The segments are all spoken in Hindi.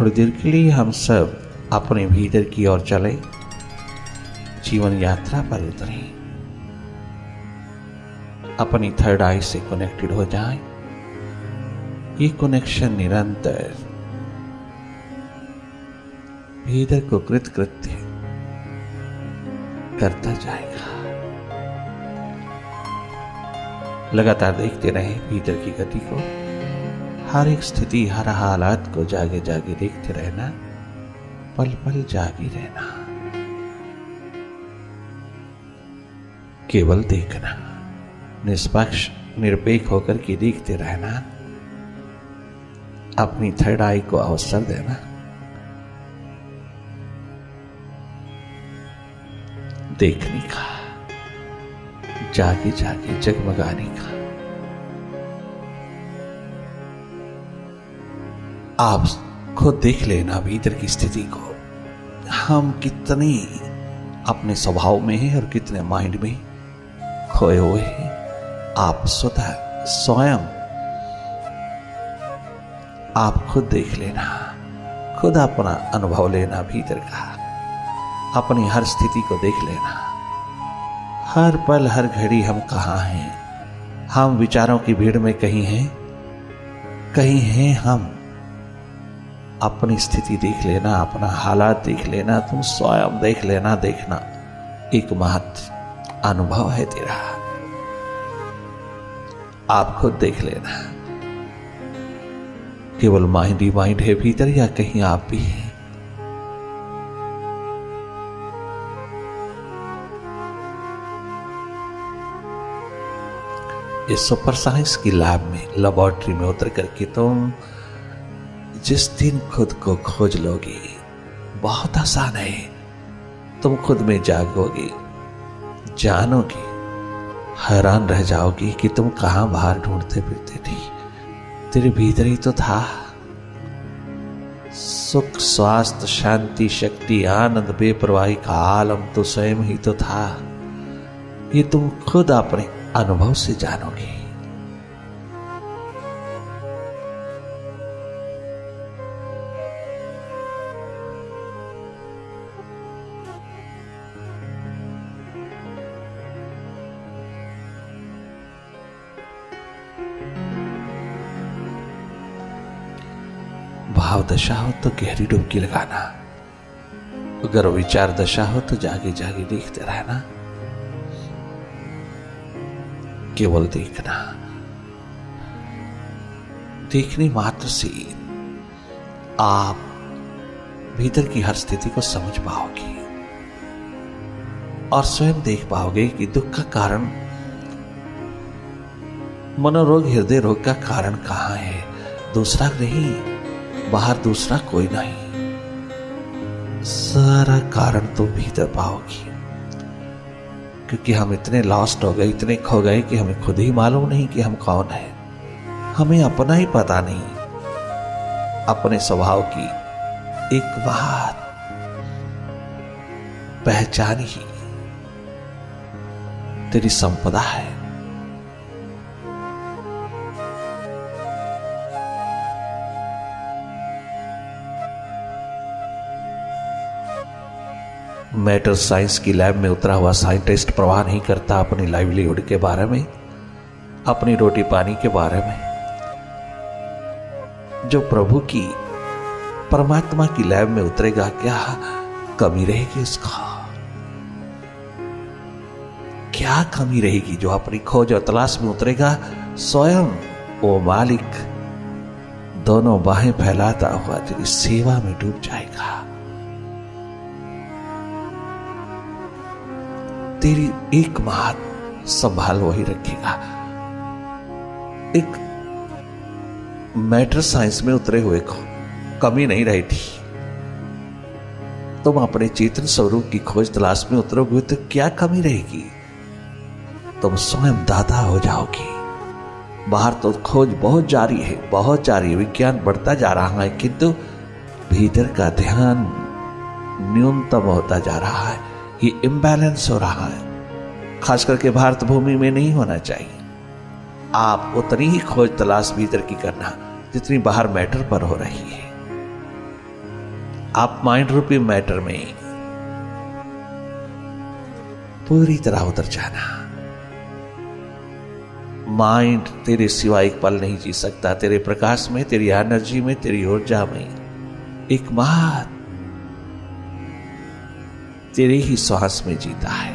थोड़ी देर के लिए हम सब अपने भीतर की ओर चले, जीवन यात्रा पर उतरे, अपनी थर्ड आई से कनेक्टेड हो जाएं। ये कनेक्शन निरंतर भीतर को कृतकृत्य करता जाएगा। लगातार देखते रहे भीतर की गति को, हर एक स्थिति, हर हालात को जागे जागे देखते रहना, पल पल जागे रहना, केवल देखना, निष्पक्ष निरपेक्ष होकर के देखते रहना, अपनी थर्ड आई को अवसर देना, देखने का, जागे जागे जगमगाने का। आप खुद देख लेना भीतर की स्थिति को, हम कितने अपने स्वभाव में हैं और कितने माइंड में खोए हुए हैं। आप स्वयं आप खुद देख लेना, खुद अपना अनुभव लेना भीतर का, अपनी हर स्थिति को देख लेना। हर पल हर घड़ी हम कहाँ हैं? हम विचारों की भीड़ में कहीं हैं हम। अपनी स्थिति देख लेना, अपना हालात देख लेना, तुम स्वयं देख लेना। देखना एक महत्व अनुभव है तेरा, आप खुद देख लेना। केवल माइंड ही माइंड है भीतर, या कहीं आप भी हैं? इस सुपर साइंस की लैब में, लेबोरेटरी में उतर करके तुम जिस दिन खुद को खोज लोगे, बहुत आसान है, तुम खुद में जागोगे, जानोगे, हैरान रह जाओगी कि तुम कहां बाहर ढूंढते फिरते थी। तेरे भीतर ही तो था। सुख, स्वास्थ्य, शांति, शक्ति, आनंद, बेपरवाही का आलम तो स्वयं ही तो था। ये तुम खुद अपने अनुभव से जानोगे। भाव दशा हो तो गहरी डुबकी लगाना, अगर विचार दशा हो तो जागे जागे देखते रहना, केवल देखना। देखने मात्र से आप भीतर की हर स्थिति को समझ पाओगे और स्वयं देख पाओगे कि दुख का कारण, मनोरोग, हृदय रोग का कारण कहां है। दूसरा नहीं, बाहर दूसरा कोई नहीं, सारा कारण तो भीतर पाओगी। क्योंकि हम इतने लॉस्ट हो गए, इतने खो गए कि हमें खुद ही मालूम नहीं कि हम कौन हैं। हमें अपना ही पता नहीं। अपने स्वभाव की एक बात पहचान ही तेरी संपदा है। मैटर साइंस की लैब में उतरा हुआ साइंटिस्ट परवाह नहीं करता अपनी लाइवलीहुड के बारे में, अपनी रोटी पानी के बारे में। जो प्रभु की, परमात्मा की लैब में उतरेगा, क्या कमी रहेगी उसका? क्या कमी रहेगी? जो अपनी खोज और तलाश में उतरेगा, स्वयं वो मालिक दोनों बाहें फैलाता हुआ तेरी सेवा में डूब जाएगा। तेरी एक बात संभाल वही रखेगा। एक मैटर साइंस में उतरे हुए को कमी नहीं रही थी। तुम अपने चेतन स्वरूप की खोज तलाश में उतरोगे तो क्या कमी रहेगी? तुम स्वयं दाता हो जाओगी। बाहर तो खोज बहुत जारी है, बहुत जारी है, विज्ञान बढ़ता जा रहा है, किंतु भीतर का ध्यान न्यूनतम होता जा रहा है। ये इम्बैलेंस हो रहा है। खास करके भारत भूमि में नहीं होना चाहिए। आप उतनी ही खोज तलाश भीतर की करना जितनी बाहर मैटर पर हो रही है। आप माइंड रूपी मैटर में पूरी तरह उतर जाना। माइंड तेरे सिवा एक पल नहीं जी सकता। तेरे प्रकाश में, तेरी एनर्जी में, तेरी ऊर्जा में एकमात्र तेरे ही श्वास में जीता है।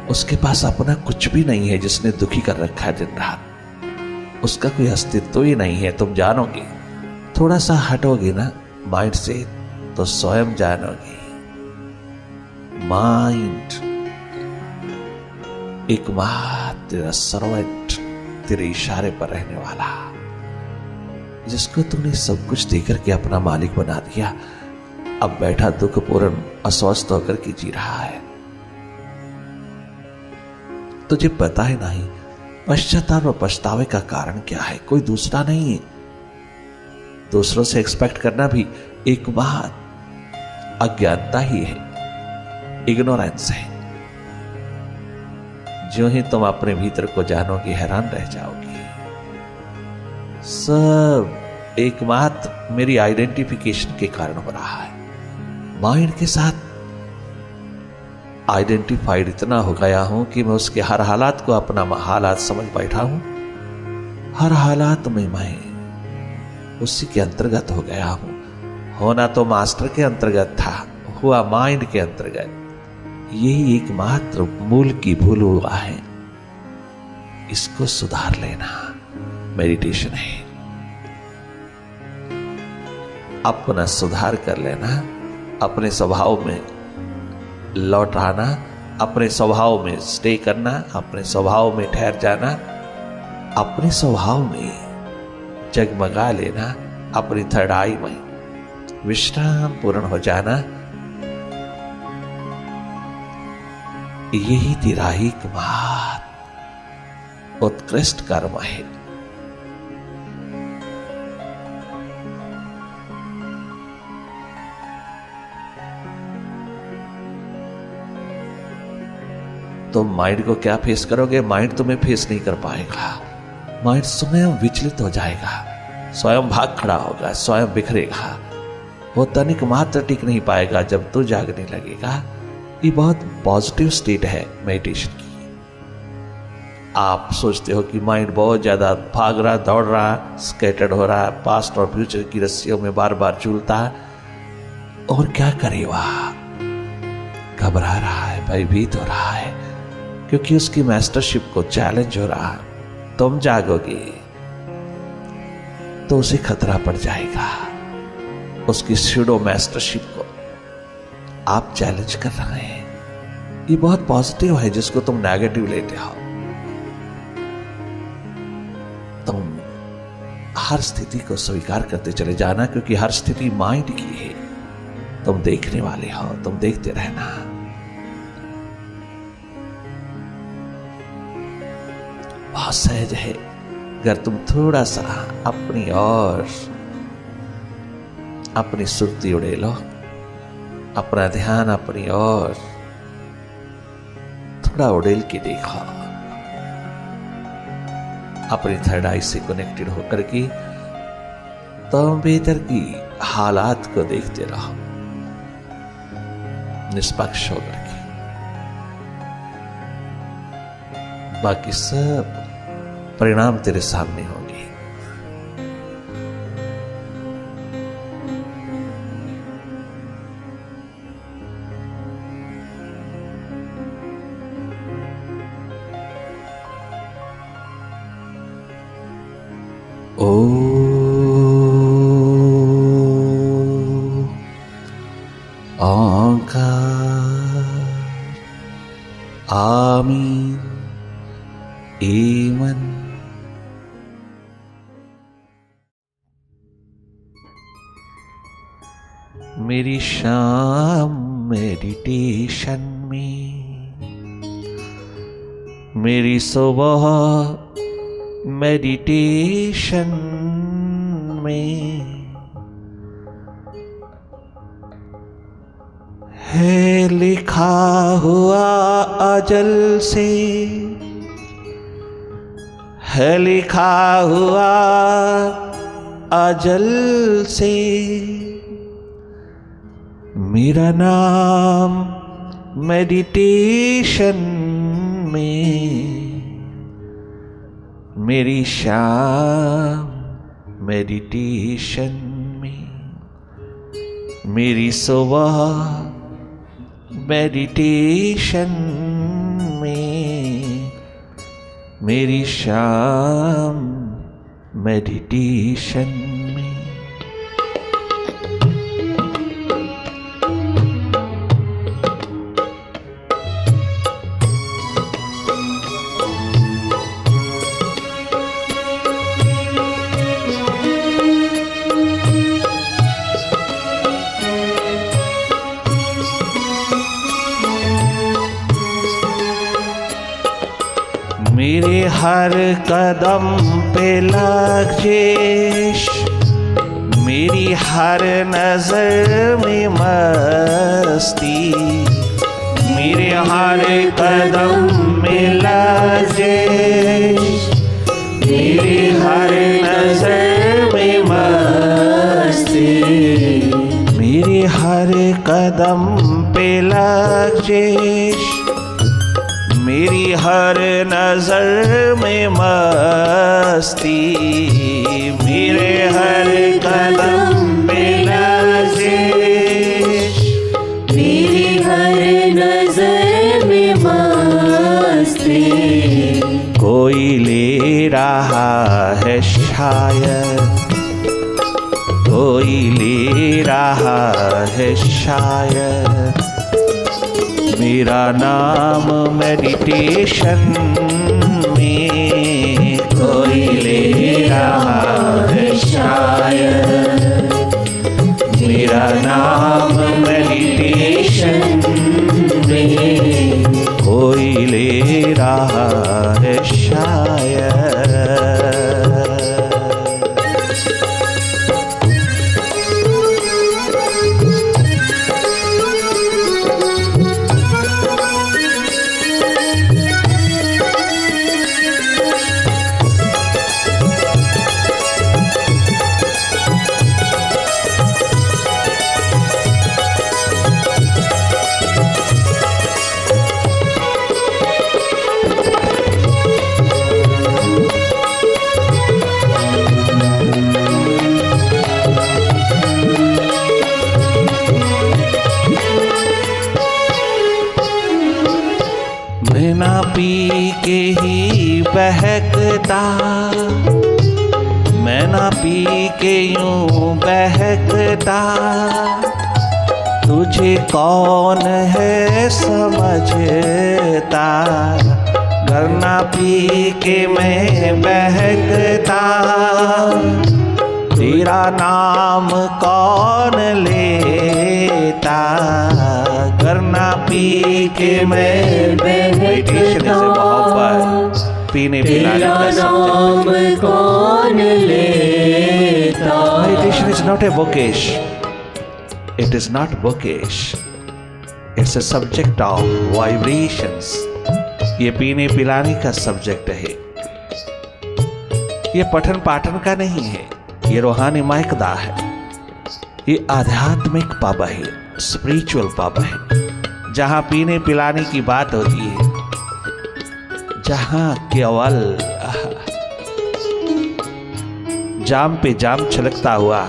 उसके पास अपना कुछ भी नहीं है जिसने दुखी कर रखा है दिन रात। उसका कोई अस्तित्व ही नहीं है। तुम जानोगे, थोड़ा सा हटोगे ना माइंड से तो स्वयं जानोगे। माइंड एकमात्र तेरा सर्वेंट, तेरे इशारे पर रहने वाला, जिसको तुमने सब कुछ देकर के अपना मालिक बना दिया, अब बैठा दुखपूर्ण अस्वस्थ होकर के जी रहा है। तुझे पता ही नहीं पश्चाताप और पछतावे का कारण क्या है। कोई दूसरा नहीं है। दूसरों से एक्सपेक्ट करना भी एक बात अज्ञानता ही है, इग्नोरेंस है। जो ही तुम अपने भीतर को जानोगे हैरान रह जाओगे। सब एकमात्र मेरी आइडेंटिफिकेशन के कारण हो रहा है। माइंड के साथ आइडेंटिफाइड इतना हो गया हूं कि मैं उसके हर हालात को अपना हालात समझ बैठा हूं। हर हालात में मैं उसी के अंतर्गत हो गया हूं। होना तो मास्टर के अंतर्गत था, हुआ माइंड के अंतर्गत। यही एकमात्र मूल की भूल हुआ है। इसको सुधार लेना मेडिटेशन है। अपना सुधार कर लेना, अपने स्वभाव में लौट आना, अपने स्वभाव में स्टे करना, अपने स्वभाव में ठहर जाना, अपने स्वभाव में जगमगा लेना, अपनी थर्ड आई में विश्राम पूर्ण हो जाना। यही तेरा एकमात्र उत्कृष्ट कर्म है। तो माइंड को क्या फेस करोगे? माइंड तुम्हें फेस नहीं कर पाएगा। माइंड स्वयं विचलित हो जाएगा, स्वयं भाग खड़ा होगा, स्वयं बिखरेगा। वो तनिक मात्र टिक नहीं पाएगा जब तू जागने लगेगा। ये बहुत पॉजिटिव स्टेट है मेडिटेशन की। आप सोचते हो कि माइंड बहुत ज्यादा भाग रहा, दौड़ रहा, स्कैटर्ड हो रहा, पास्ट और फ्यूचर की रस्सियों में बार बार झूलता, और क्या करे वह? घबरा रहा है, भयभीत हो रहा है, क्योंकि उसकी मास्टरशिप को चैलेंज हो रहा। तुम जागोगे तो उसे खतरा पड़ जाएगा। उसकी स्यूडो मास्टरशिप को आप चैलेंज कर रहे हैं। ये बहुत पॉजिटिव है जिसको तुम नेगेटिव लेते हो। तुम हर स्थिति को स्वीकार करते चले जाना, क्योंकि हर स्थिति माइंड की है। तुम देखने वाले हो, तुम देखते रहना। बहुत सहज है अगर तुम थोड़ा सा अपनी और अपनी सुर्ती उड़े लो, अपना ध्यान अपनी और थोड़ा उड़ेल के देखो। अपनी थर्ड आई से कनेक्टेड होकर के तुम भीतर की हालात को देखते रहो, निष्पक्ष होकर के। बाकी सब परिणाम तेरे सामने होंगे। आमीन एमन। मेरी शाम मेडिटेशन में, मेरी सुबह मेडिटेशन में है लिखा हुआ अजल से, है लिखा हुआ अजल से मेरा नाम मेडिटेशन में, मेरी शाम मेडिटेशन में, मेरी सुबह मेडिटेशन में, मेरी शाम मेडिटेशन में। मेरे हर कदम पे लग्जेश, मेरी हर नजर में मस्ती, मेरे हर कदम में लग्जेश, मेरे हर नजर में मस्ती, मेरे हर कदम पे लग्जेश, मेरी हर नजर में मस्ती, मेरे हर कदम पे लग्जेश, मेरी हर नजर में मस्ती। कोई ले रहा है शायद, कोई ले रहा है शायद, मेरा नाम मेडिटेशन में। कोई ले रहा है शायद, मेरा नाम मेडिटेशन में। कोई ले रहा है शायद। मैं ना पी के ही बहकता, मैं ना पी के यूं बहकता, तुझे कौन है समझता, गर ना पी के मैं बहकता, तेरा नाम कौन लेता, गर ना पी के मैं। मेडिटेशन से मोहब्बत, पीने पिलाने का सब्जेक्ट। कौन लेता। Meditation is not a bookish. It is not bookish. It's a subject of vibrations. ये पीने पिलाने का सब्जेक्ट है, ये पठन पाठन का नहीं है, ये रूहानी मायकदा है, ये आध्यात्मिक पब है, स्पिरिचुअल पब है, जहां पीने पिलाने की बात होती है, जहां केवल जाम पे जाम छलकता हुआ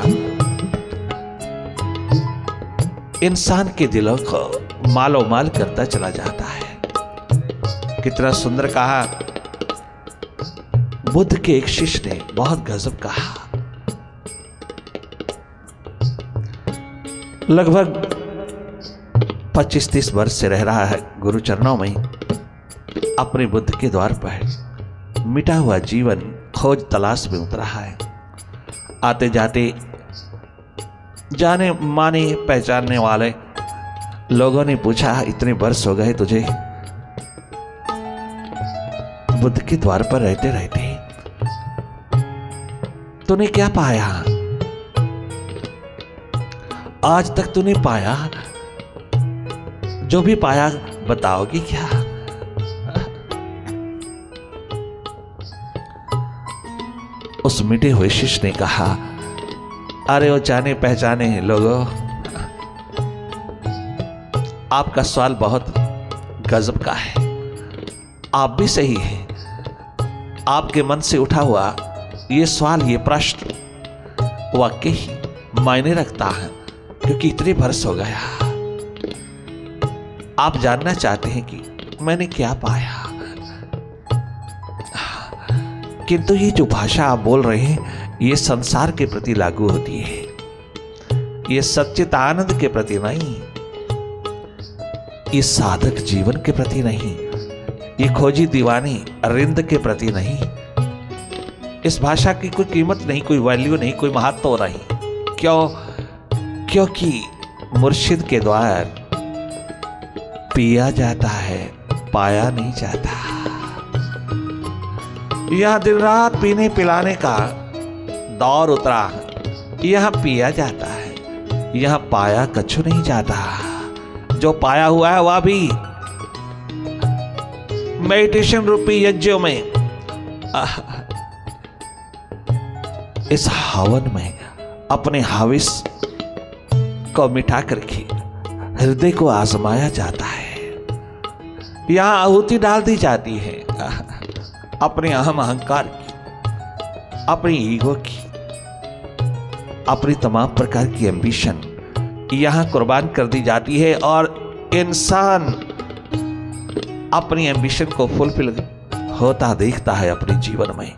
इंसान के दिलों को मालो माल करता चला जाता है। कितना सुंदर कहा बुद्ध के एक शिष्य ने, बहुत गजब कहा। लगभग 25-30 वर्ष से रह रहा है गुरु चरणों में, अपने बुद्ध के द्वार पर मिटा हुआ जीवन खोज तलाश में उतरा है। आते जाते जाने माने पहचानने वाले लोगों ने पूछा, इतने वर्ष हो गए तुझे बुद्ध के द्वार पर रहते रहते, तूने क्या पाया? आज तक तूने पाया, जो भी पाया बताओगी क्या? उस मिटे हुए शिष्य ने कहा, अरे वो जाने पहचाने लोगों, आपका सवाल बहुत गजब का है। आप भी सही है। आपके मन से उठा हुआ ये सवाल, ये प्रश्न वाकई ही मायने रखता है, क्योंकि इतने बरस हो गया। आप जानना चाहते हैं कि मैंने क्या पाया, किंतु ये जो भाषा आप बोल रहे हैं ये संसार के प्रति लागू होती है, ये सच्चिदानंद के प्रति नहीं, ये साधक जीवन के प्रति नहीं, ये खोजी दीवानी अरिंद के प्रति नहीं। इस भाषा की कोई कीमत नहीं, कोई वैल्यू नहीं, कोई महत्व नहीं। क्यों? क्योंकि मुर्शिद के द्वार पिया जाता है, पाया नहीं जाता। यह दिन रात पीने पिलाने का दौर उतरा, यह पिया जाता है, यह पाया कछु नहीं जाता। जो पाया हुआ है वह भी मेडिटेशन रूपी यज्ञों में, इस हवन में अपने हाविस को मिटा करके हृदय को आजमाया जाता है। यहां आहुति डाल दी जाती है अपने अहम अहंकार की, अपनी ईगो की, अपनी तमाम प्रकार की एम्बिशन यहां कुर्बान कर दी जाती है। और इंसान अपनी एम्बिशन को फुलफिल होता देखता है अपने जीवन में।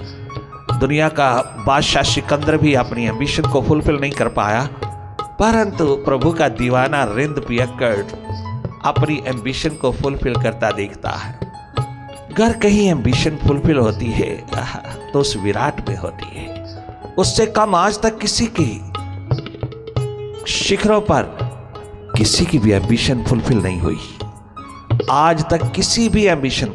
दुनिया का बादशाह सिकंदर भी अपनी एम्बिशन को फुलफिल नहीं कर पाया, परंतु प्रभु का दीवाना रिंद पियक्कड़ अपनी एम्बिशन को फुलफिल करता देखता है। अगर कहीं एम्बिशन फुलफिल होती है तो उस विराट में होती है। उससे कम आज तक किसी की शिखरों पर किसी की भी एम्बिशन फुलफिल नहीं हुई। आज तक किसी भी एम्बिशन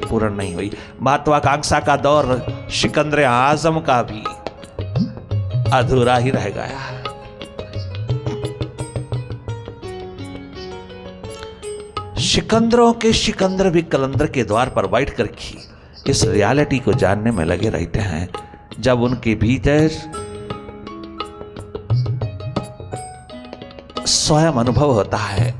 पूर्ण नहीं हुई। महत्वाकांक्षा का दौर सिकंदर आजम का भी अधूरा ही रह गया। सिकंदरों के सिकंदर भी कलंदर के द्वार पर बैठ कर के इस रियलिटी को जानने में लगे रहते हैं, जब उनके भीतर स्वयं अनुभव होता है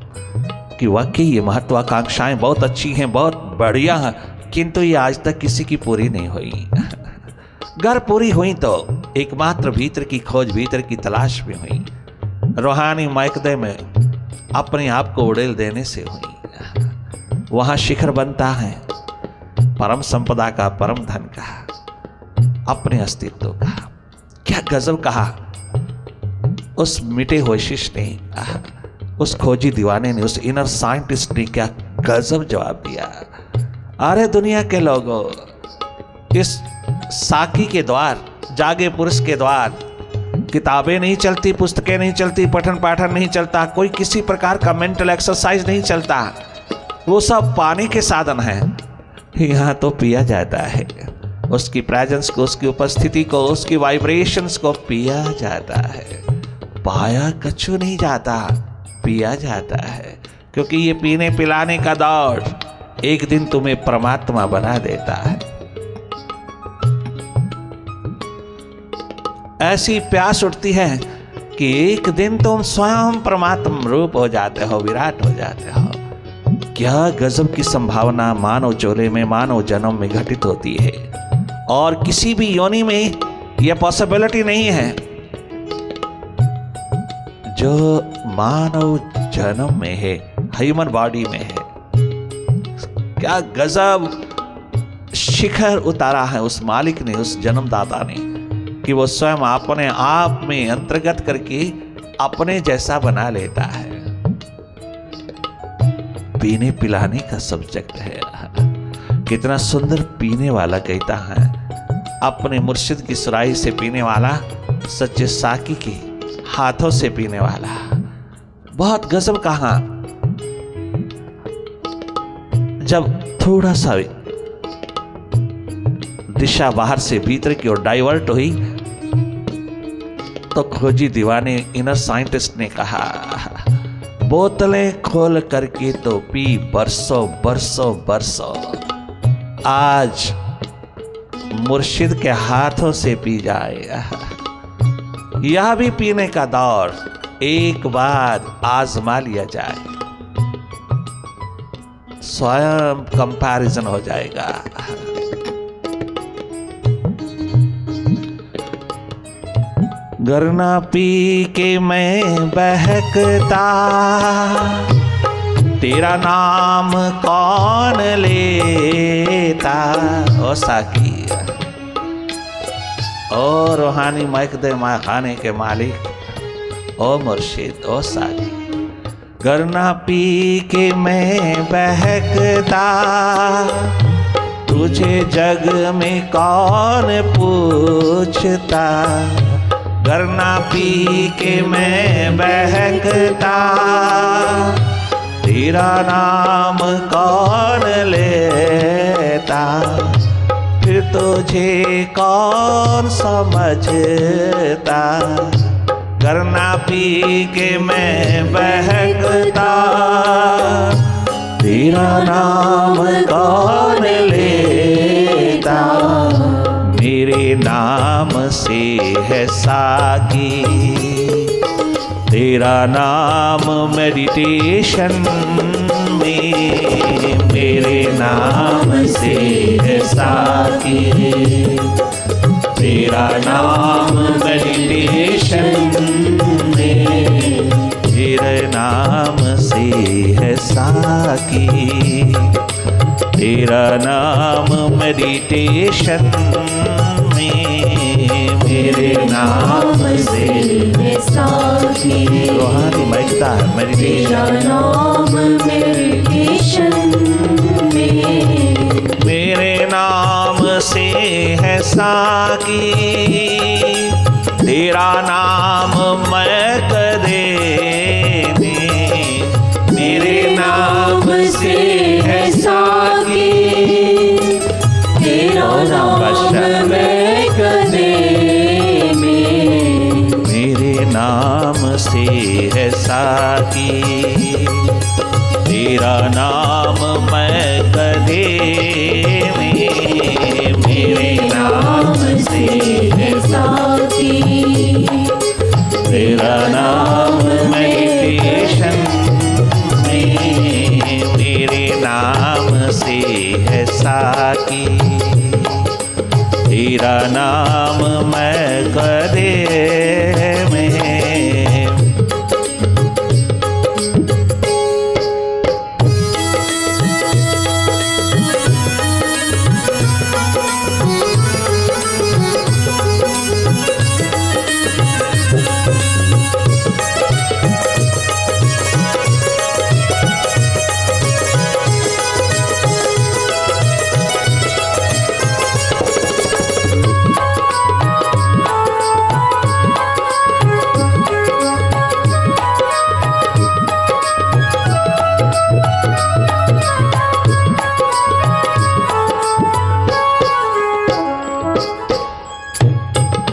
कि वाकई ये महत्वाकांक्षाएं बहुत अच्छी हैं, बहुत बढ़िया हैं, किंतु ये आज तक किसी की पूरी नहीं हुई। अगर पूरी हुई तो एकमात्र भीतर की खोज, भीतर की तलाश में हुई, रूहानी मायकदे में अपने आप को उड़ेल देने से हुई। वहां शिखर बनता है परम संपदा का, परम धन का, अपने अस्तित्व का। क्या गजब कहा उस मिटे हुए शिष्य ने, उस खोजी दीवाने ने, उस इनर साइंटिस्ट ने क्या गजब जवाब दिया। अरे दुनिया के लोगों, इस साकी के द्वार, जागे पुरुष के द्वार किताबें नहीं चलती, पुस्तकें नहीं चलती, पठन पाठन नहीं चलता, कोई किसी प्रकार का मेंटल एक्सरसाइज नहीं चलता, वो सब पानी के साधन है। यहाँ तो पिया जाता है, उसकी प्रेजेंस को, उसकी उपस्थिति को, उसकी वाइब्रेशंस को पिया जाता है। पाया कछु नहीं जाता, पिया जाता है, क्योंकि ये पीने पिलाने का दौर एक दिन तुम्हें परमात्मा बना देता है। ऐसी प्यास उठती है कि एक दिन तुम स्वयं परमात्मा रूप हो जाते हो, विराट हो जाते हो। क्या गजब की संभावना मानव चोले में, मानव जन्म में घटित होती है, और किसी भी योनि में यह पॉसिबिलिटी नहीं है जो मानव जन्म में है, ह्यूमन बॉडी में है। क्या गजब शिखर उतारा है उस मालिक ने, उस जन्मदाता ने, कि वो स्वयं अपने आप में अंतर्गत करके अपने जैसा बना लेता है। पीने पिलाने का सब्जेक्ट है। कितना सुंदर पीने वाला कहता है, अपने मुर्शिद की सुराही से पीने वाला, सच्चे साकी के हाथों से पीने वाला। बहुत गजब कहा। जब थोड़ा सा दिशा बाहर से भीतर की ओर डाइवर्ट हुई तो खोजी दीवाने, इनर साइंटिस्ट ने कहा, बोतलें खोल करके तो पी बरसों बरसों बरसों, आज मुर्शिद के हाथों से पी जाए। यह भी पीने का दौर एक बार आजमा लिया जाए, स्वयं कंपैरिजन हो जाएगा। गरना पी के मैं बहकता, तेरा नाम कौन लेता। ओ साकी, ओ रूहानी महक दे माँ खाने के मालिक, ओ मुर्शिद, ओ साकी। गरना पी के मैं बहकता, तुझे जग में कौन पूछता। गरना पी के मैं बहकता, तेरा नाम कौन लेता। फिर तुझे कौन समझता। गरना पी के मैं बहकता, तेरा नाम कौन लेता। मेरे नाम से है साकी, तेरा नाम मेडिटेशन में। मेरे नाम से है साकी, तेरा नाम मेडिटेशन में। तेरे नाम से है साकी, तेरा नाम मेडिटेशन में। मेरे नाम से है साकी, रूहानी महकता है मेडिटेशन। नाम मेडिटेशन में। मेरे नाम से है साकी, तेरा नाम महक देने। मेरे नाम से है साकी, तेरा नाम महक देने। मेरे नाम से है साकी, तेरा नाम महक देने। मेरे नाम से है साकी, तेरा नाम मेडिटेशन में। मेरे नाम से है साकी, तेरा नाम महक देने।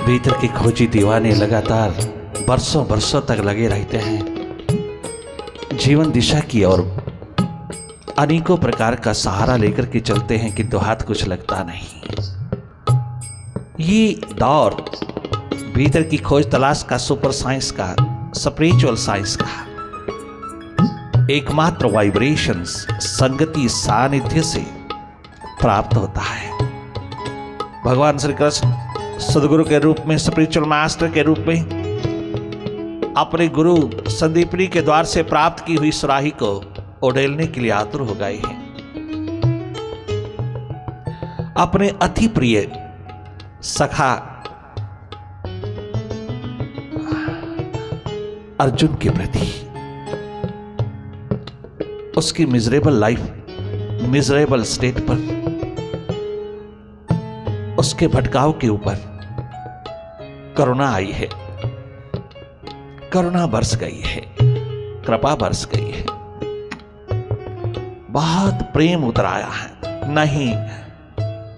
भीतर के खोजी दीवाने लगातार बरसों बरसों तक लगे रहते हैं। जीवन दिशा की ओर अनेकों प्रकार का सहारा लेकर के चलते हैं, किंतु हाथ कुछ लगता नहीं। ये दौर भीतर की खोज तलाश का, सुपर साइंस का, स्पिरिचुअल साइंस का एकमात्र वाइब्रेशंस, संगति, सानिध्य से प्राप्त होता है। भगवान श्री कृष्ण सदगुरु के रूप में, स्पिरिचुअल मास्टर के रूप में अपने गुरु संदीपनी के द्वार से प्राप्त की हुई सुराही को उड़ेलने के लिए आतुर हो गए हैं। अपने अति प्रिय सखा अर्जुन के प्रति, उसकी मिजरेबल लाइफ, मिजरेबल स्टेट पर, उसके भटकाव के ऊपर करुणा आई है, करुणा बरस गई है, कृपा बरस गई है, बहुत प्रेम उतर आया है। नहीं,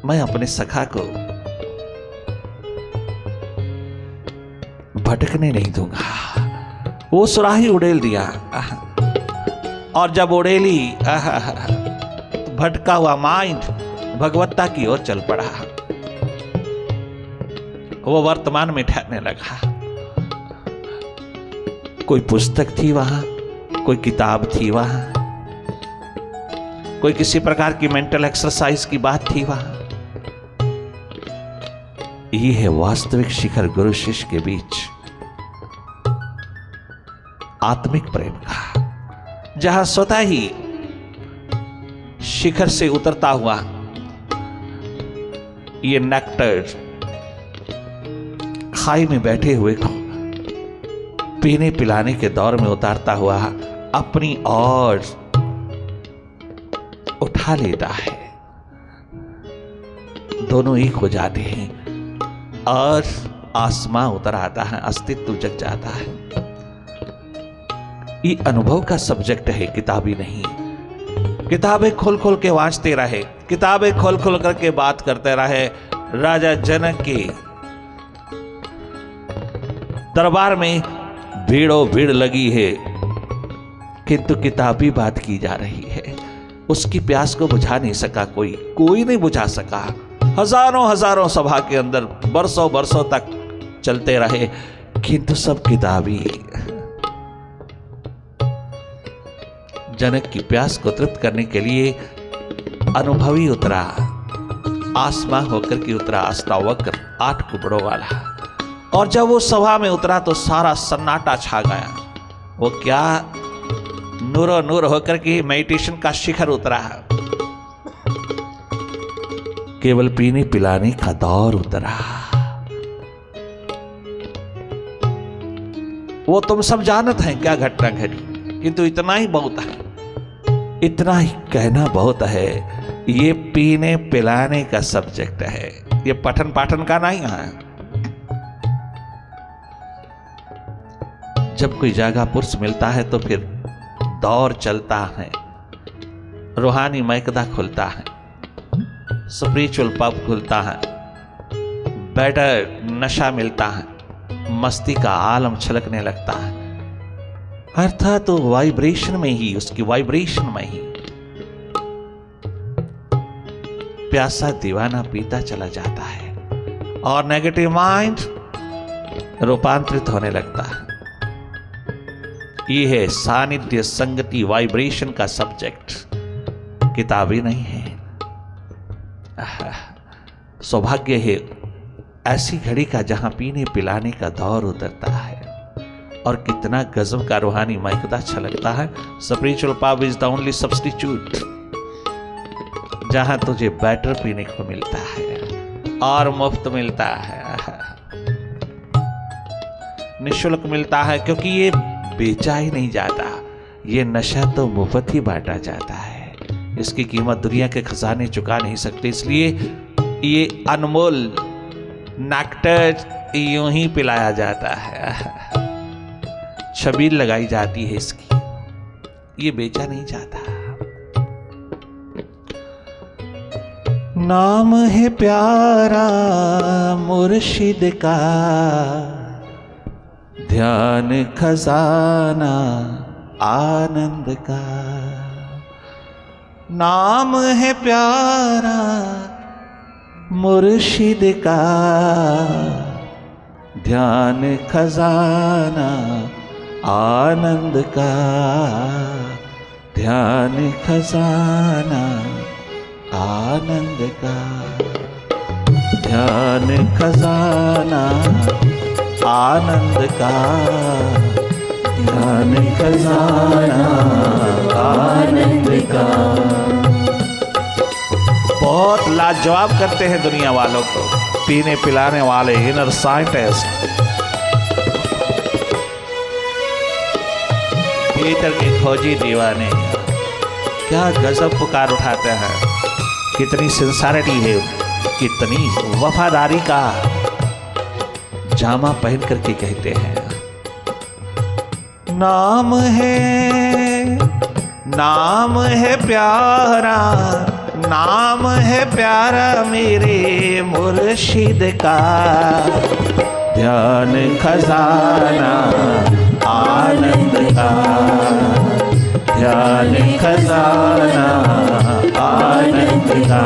मैं अपने सखा को भटकने नहीं दूंगा। वो सुराही उड़ेल दिया, और जब उड़ेली तो भटका हुआ माइंड भगवत्ता की ओर चल पड़ा। वो वर्तमान में ठहरने लगा। कोई पुस्तक थी वहां, कोई किताब थी वहां, कोई किसी प्रकार की मेंटल एक्सरसाइज की बात थी वहां। ये है वास्तविक शिखर गुरु शिष्य के बीच आत्मिक प्रेम का, जहां स्वतः ही शिखर से उतरता हुआ ये नेक्टर खाई में बैठे हुए को पीने पिलाने के दौर में उतारता हुआ अपनी ओर उठा लेता है। दोनों एक हो जाते हैं और आसमां उतर आता है, अस्तित्व जग जाता है। ये अनुभव का सब्जेक्ट है, किताबी नहीं। किताबें खोल खोल के वांचते रहे, किताबें खोल खोल करके बात करते रहे। राजा जनक के दरबार में भीड़ों भीड़ लगी है, किंतु किताबी बात की जा रही है। उसकी प्यास को बुझा नहीं सका कोई नहीं बुझा सका। हजारों हजारों सभा के अंदर बरसों बरसों तक चलते रहे, किंतु सब किताबी। जनक की प्यास को तृप्त करने के लिए अनुभवी उतरा, आसमां होकर के उतरा, अष्टावक्र 8 कुबड़ों वाला। और जब वो सभा में उतरा तो सारा सन्नाटा छा गया। वो क्या नूरो नूर होकर के मेडिटेशन का शिखर उतरा है। केवल पीने पिलाने का दौर उतरा। वो तुम सब जानत हैं क्या घटना घटी, किंतु इतना ही बहुत है, इतना ही कहना बहुत है। ये पीने पिलाने का सब्जेक्ट है, ये पठन पाठन का नहीं है। जब कोई जगह पुरुष मिलता है तो फिर दौर चलता है, रूहानी मैकदा खुलता है, स्पिरिचुअल पब खुलता है, बेटर नशा मिलता है, मस्ती का आलम छलकने लगता है। अर्थात तो वाइब्रेशन में ही, उसकी वाइब्रेशन में ही प्यासा दीवाना पीता चला जाता है और नेगेटिव माइंड रूपांतरित होने लगता है। ये है सानिध्य संगति वाइब्रेशन का सब्जेक्ट, किताबी नहीं है। सौभाग्य है ऐसी घड़ी का जहां पीने पिलाने का दौर उतरता है और कितना गजब का रूहानी मैकदा छलकता है। Spiritual pub is the only substitute, जहां तुझे बैटर पीने को मिलता है और मुफ्त मिलता है, निःशुल्क मिलता है, क्योंकि ये बेचा ही नहीं जाता। ये नशा तो मुफ्त ही बांटा जाता है। इसकी कीमत दुनिया के खजाने चुका नहीं सकते, इसलिए ये अनमोल नेक्टर यूं ही पिलाया जाता है, छबील लगाई जाती है इसकी, ये बेचा नहीं जाता। नाम है प्यारा मुर्शिद का, ध्यान खजाना आनंद का। नाम है प्यारा मुर्शिद का, ध्यान खजाना आनंद का। ध्यान खजाना आनंद का। ध्यान खजाना आनंद का। ध्यान खजाना आनंद का। बहुत लाजवाब करते हैं दुनिया वालों को पीने पिलाने वाले इनर साइंटिस्ट, भीतर के खोजी दीवाने। क्या गजब पुकार उठाते हैं, कितनी सिंसारिटी है, कितनी वफादारी का जामा पहन करके कहते हैं। नाम है प्यारा, नाम है प्यारा मेरे मुर्शिद का। ध्यान खजाना आनंद का। ध्यान खजाना आनंद का।